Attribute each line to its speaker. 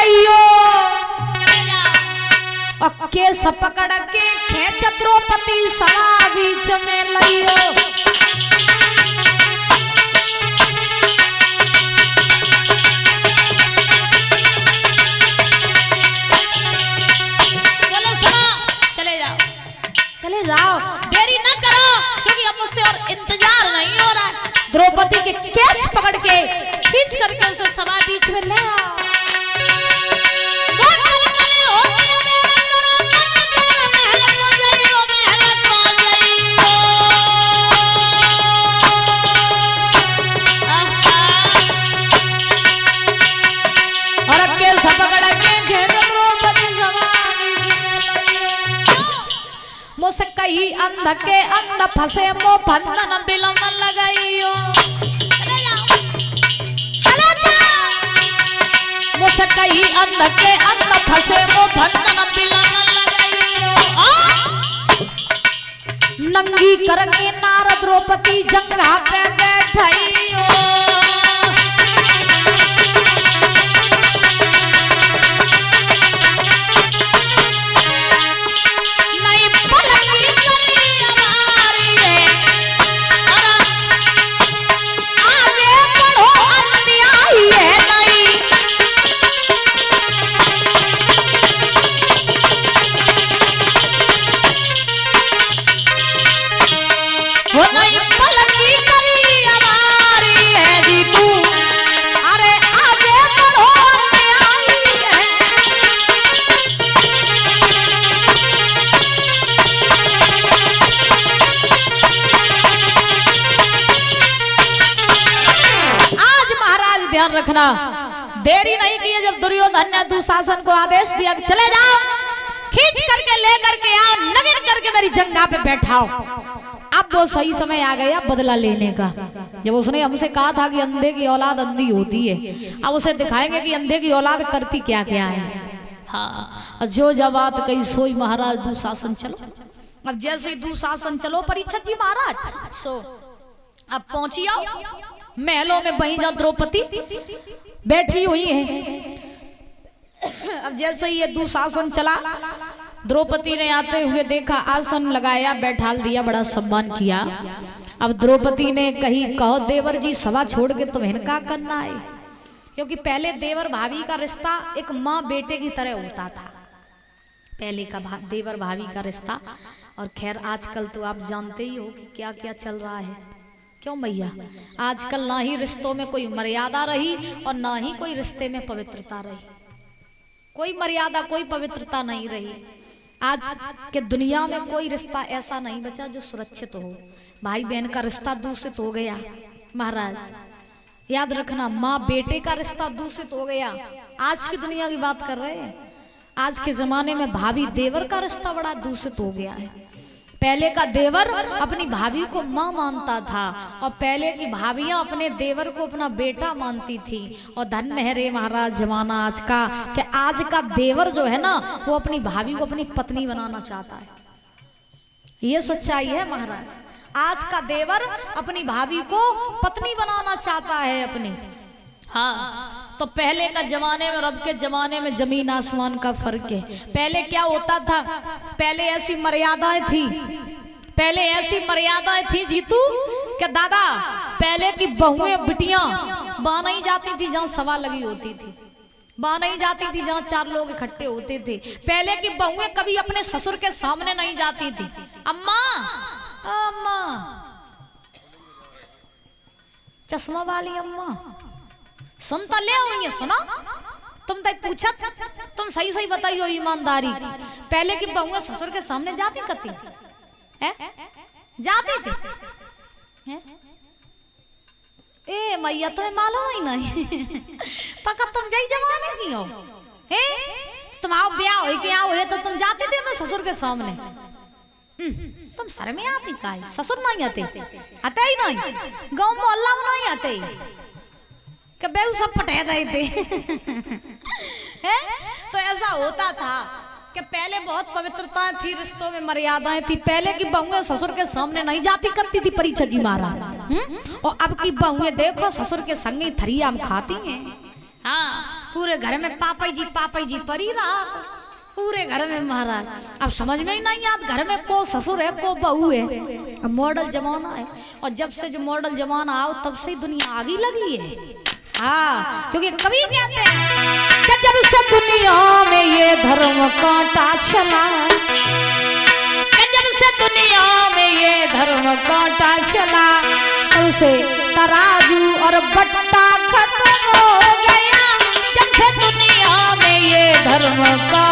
Speaker 1: गईयो और केस पकड़ के खेच द्रौपदी सवा बीच में लइयो। चले जाओ, देरी न करो क्योंकि अब मुझसे और इंतजार नहीं हो रहा है। द्रौपदी के केस पकड़ के खींच करके उसे सभा बीच में ले आओ। और केस पकड़ के मुझसे कही अंध के अंध फंसे मो बंधन बिलम लगाइयो। मुझसे कही अंध के अंध फंसे मो बंधन बिलम लगाइयो। नंगी करके नारद द्रौपदी जंगा पे बैठाइयो। रखना देरी नहीं की है। जब दुर्योधन ने दुशासन को आदेश दिया कि चले जाओ, खींच करके ले करके आओ, नगिन करके मेरी जंगा पे बैठाओ। अब वो सही समय आ गया बदला लेने का। जब उसने हमसे कहा था कि अंधे की औलाद अंधी होती है, अब उसे दिखाएंगे कि अंधे की औलाद करती क्या क्या है। हाँ, जो जब बात कही सोई महाराज दुशासन चलो। अब जैसे ही दुशासन चलो परीक्षित जी महाराज सो अब पहुंची आओ महलों में। वहीं जहाँ द्रौपदी बैठी हुई है। अब जैसे ही ये दुशासन चला, द्रौपदी ने आते हुए देखा, आसन लगाया, बैठाल दिया, बड़ा सम्मान किया। अब द्रौपदी ने कही कहो देवर जी सभा छोड़ के तुम्हें क्या करना है। क्योंकि पहले देवर भाभी का रिश्ता एक माँ बेटे की तरह होता था, पहले का देवर भाभी का रिश्ता। और खैर आजकल तो आप जानते ही हो कि क्या क्या चल रहा है। क्यों मैया, आजकल ना ही रिश्तों में कोई मर्यादा रही और ना ही कोई रिश्ते में पवित्रता रही। कोई मर्यादा कोई पवित्रता नहीं रही। आज के दुनिया में कोई रिश्ता ऐसा नहीं बचा जो सुरक्षित हो। भाई बहन का रिश्ता दूषित हो गया महाराज, याद रखना। माँ बेटे का रिश्ता दूषित हो गया। आज की दुनिया की बात कर रहे हैं। आज के जमाने में भाभी देवर का रिश्ता बड़ा दूषित हो गया है। पहले का देवर अपनी भाभी को माँ मानता था और पहले की भाभियां अपने देवर को अपना बेटा मानती थी। और धन्य है रे महाराज जमाना आज का, कि आज का देवर जो है ना वो अपनी भाभी को अपनी पत्नी बनाना चाहता है। ये सच्चाई है महाराज। आज का देवर अपनी भाभी को पत्नी बनाना चाहता है अपनी। हाँ, तो पहले का जमाने में और अब के जमाने में जमीन आसमान का फर्क है। पहले क्या होता था, पहले ऐसी मर्यादाएं थी, पहले ऐसी मर्यादाएं थी जीतू कि दादा पहले की बहुएं बिटियां वहां नहीं जाती थी जहां सभा लगी होती थी, वहां नहीं जाती थी जहां चार लोग इकट्ठे होते थे। पहले की बहुएं कभी अपने ससुर के सामने नहीं जाती थी। अम्मा अम्मा चश्मा वाली अम्मा सुन तो ले हुई है, सुना तुम तक पूछा, तुम सही सही बताइयो ईमानदारी। पहले की बहुएं ससुर के सामने जाती करती है? जाती थी? ए मैया तुम्हें मालूम ही नहीं तो कब तुम जाई जमाने की हो हैं? तुम आओ ब्याह हो के आओ है तो तुम जाते थे ना ससुर के सामने। तुम सर में आती का है? ससुर नहीं आते, आते ही नहीं, गांव मोहल्ला में नहीं आते कि बे सब पटे गए थे तो ऐसा होता था कि पहले बहुत पवित्रता थी, रिश्तों में मर्यादाएं थी। पहले की बहुएं ससुर के सामने नहीं जाती करती थी परीक्षित जी महाराज। और अब की बहुएं देखो ससुर के संग थरी आम खाती हैं। हाँ, पूरे घर में पापा जी परी रहा, पूरे घर में महाराज। अब समझ में ही नहीं आता घर में को ससुर है को बहू है। अब मॉडल जमाना है, और जब से जो मॉडल जमाना आओ तब से ही दुनिया आगे लगी है। हाँ, क्योंकि कभी कहते हैं कि जब से दुनिया में ये धर्म कांटा चला, कि जब से दुनिया में ये धर्म कांटा चला, तब से तराजू और बट्टा खत्म हो गया। जब से दुनिया में ये धर्म का